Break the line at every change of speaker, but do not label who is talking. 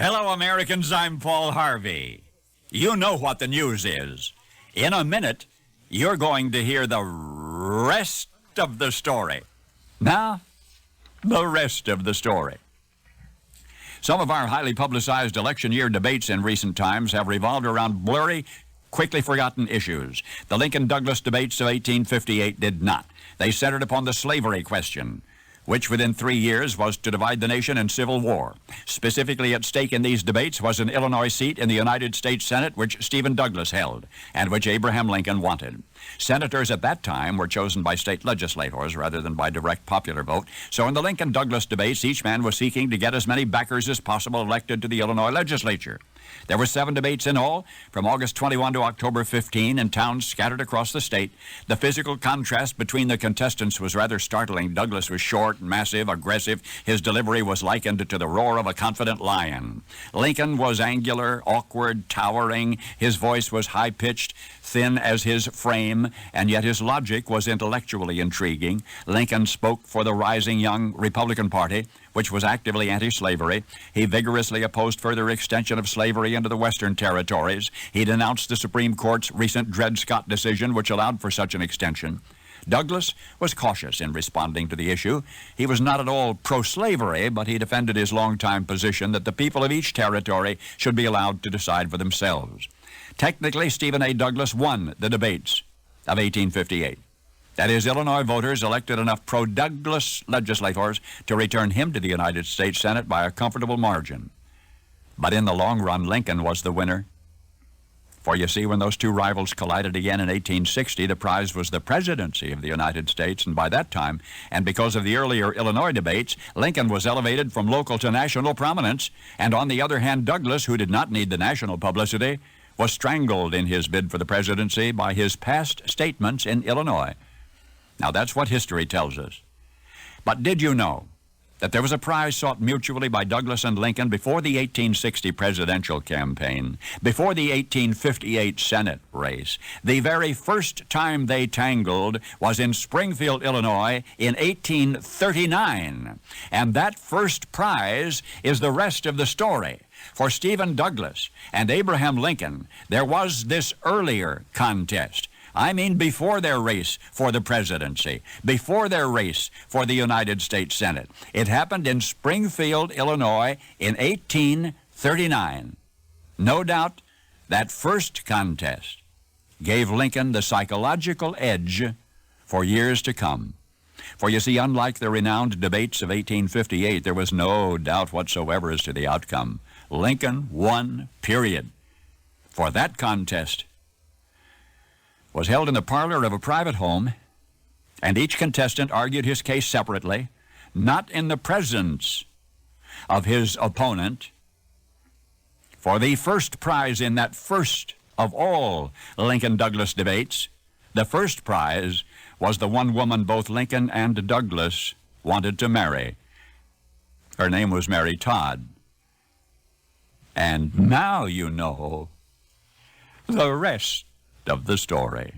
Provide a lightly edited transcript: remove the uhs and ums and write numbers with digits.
Hello, Americans. I'm Paul Harvey. You know what the news is. In a minute, you're going to hear the rest of the story. Now, the rest of the story. Some of our highly publicized election year debates in recent times have revolved around blurry, quickly forgotten issues. The Lincoln-Douglas debates of 1858 did not. They centered upon the slavery question, which within 3 years was to divide the nation in civil war. Specifically at stake in these debates was an Illinois seat in the United States Senate which Stephen Douglas held and which Abraham Lincoln wanted. Senators at that time were chosen by state legislators rather than by direct popular vote, so in the Lincoln-Douglas debates each man was seeking to get as many backers as possible elected to the Illinois legislature. There were 7 debates in all, from August 21 to October 15, in towns scattered across the state. The physical contrast between the contestants was rather startling. Douglas was short, massive, aggressive. His delivery was likened to the roar of a confident lion. Lincoln was angular, awkward, towering. His voice was high-pitched, thin as his frame, and yet his logic was intellectually intriguing. Lincoln spoke for the rising young Republican Party, which was actively anti-slavery. He vigorously opposed further extension of slavery into the Western territories. He denounced the Supreme Court's recent Dred Scott decision, which allowed for such an extension. Douglas was cautious in responding to the issue. He was not at all pro-slavery, but he defended his longtime position that the people of each territory should be allowed to decide for themselves. Technically, Stephen A. Douglas won the debates of 1858. That is, Illinois voters elected enough pro-Douglas legislators to return him to the United States Senate by a comfortable margin. But in the long run, Lincoln was the winner. For you see, when those two rivals collided again in 1860, the prize was the presidency of the United States, and by that time, and because of the earlier Illinois debates, Lincoln was elevated from local to national prominence, and on the other hand, Douglas, who did not need the national publicity, was strangled in his bid for the presidency by his past statements in Illinois. Now, that's what history tells us. But did you know that there was a prize sought mutually by Douglas and Lincoln before the 1860 presidential campaign, before the 1858 Senate race? The very first time they tangled was in Springfield, Illinois in 1839. And that first prize is the rest of the story. For Stephen Douglas and Abraham Lincoln, there was this earlier contest. I mean before their race for the presidency, before their race for the United States Senate. It happened in Springfield, Illinois in 1839. No doubt that first contest gave Lincoln the psychological edge for years to come. For you see, unlike the renowned debates of 1858, there was no doubt whatsoever as to the outcome. Lincoln won, period. For that contest was held in the parlor of a private home, and each contestant argued his case separately, not in the presence of his opponent. For the first prize in that first of all Lincoln-Douglas debates, the first prize was the one woman both Lincoln and Douglas wanted to marry. Her name was Mary Todd. And now you know the rest of the story.